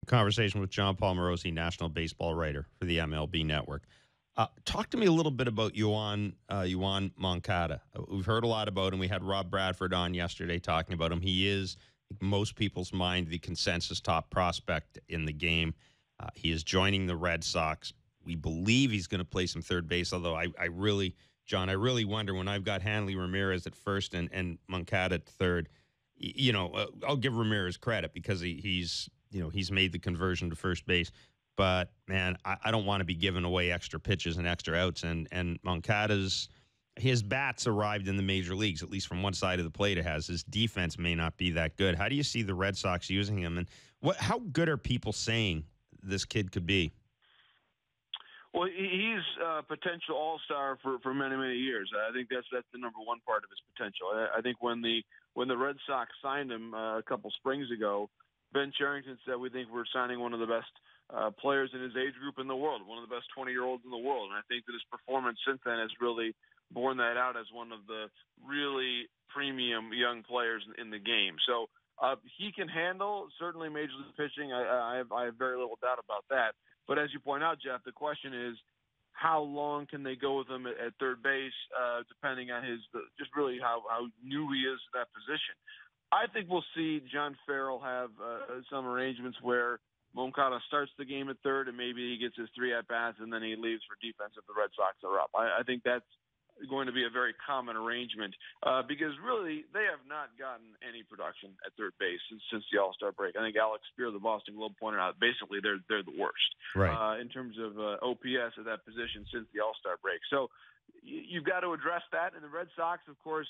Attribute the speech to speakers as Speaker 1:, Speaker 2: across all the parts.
Speaker 1: Conversation with Jon Paul Morosi, national baseball writer for the MLB Network. Talk to me a little bit about Yoan Moncada. We've heard a lot about him. We had Rob Bradford on yesterday talking about him. He is, in most people's mind, the consensus top prospect in the game. He is joining the Red Sox. We believe he's going to play some third base, although I really, John, I really wonder when I've got Hanley Ramirez at first and Moncada at third. I'll give Ramirez credit because he's made the conversion to first base. But man, I don't want to be giving away extra pitches and extra outs. And Moncada's his bats arrived in the major leagues, at least from one side of the plate. It has his defense may not be that good. How do you see the Red Sox using him, and how good are people saying this kid could be?
Speaker 2: Well, he's a potential all-star for many, many years. I think that's the number one part of his potential. I think when the Red Sox signed him a couple springs ago, Ben Cherington said, we think we're signing one of the best players in his age group in the world, one of the best 20-year-olds in the world. And I think that his performance since then has really borne that out as one of the really premium young players in the game. So he can handle certainly major league pitching. I have very little doubt about that. But as you point out, Jeff, the question is, how long can they go with him at third base, depending on just really how new he is to that position. I think we'll see John Farrell have some arrangements where Moncada starts the game at third and maybe he gets his 3 at-bats and then he leaves for defense if the Red Sox are up. I think that's going to be a very common arrangement because really they have not gotten any production at third base since the All-Star break. I think Alex Spear of the Boston Globe pointed out basically they're the worst in terms of OPS at that position since the All-Star break. So you've got to address that. And the Red Sox, of course,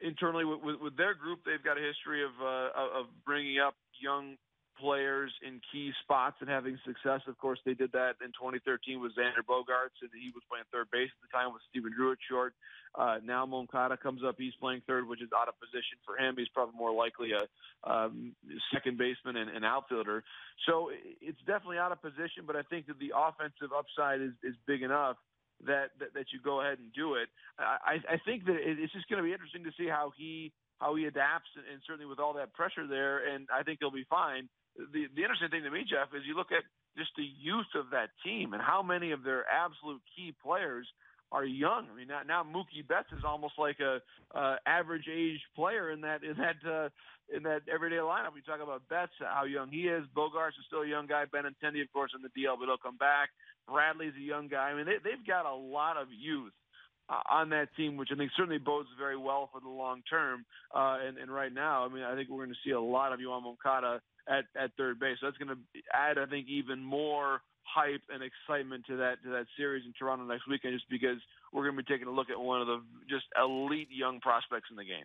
Speaker 2: internally with their group, they've got a history of bringing up young players in key spots and having success. Of course, they did that in 2013 with Xander Bogaerts, and he was playing third base at the time with Stephen Drew at short. Now Moncada comes up, he's playing third, which is out of position for him. He's probably more likely a second baseman and outfielder. So it's definitely out of position, but I think that the offensive upside is big enough that you go ahead and do it. I think that it's just going to be interesting to see how he adapts, and certainly with all that pressure there, and I think he'll be fine. The interesting thing to me, Jeff, is you look at just the youth of that team and how many of their absolute key players are young. I mean, now Mookie Betts is almost like a average age player in that everyday lineup. We talk about Betts, how young he is. Bogaerts is still a young guy. Benintendi, of course, on the DL, but he'll come back. Bradley's a young guy. I mean, they've got a lot of youth on that team, which I think certainly bodes very well for the long term. And right now, I mean, I think we're going to see a lot of Yoan Moncada at third base. So that's going to add, I think, even more hype and excitement to that series in Toronto next weekend, just because we're going to be taking a look at one of the just elite young prospects in the game.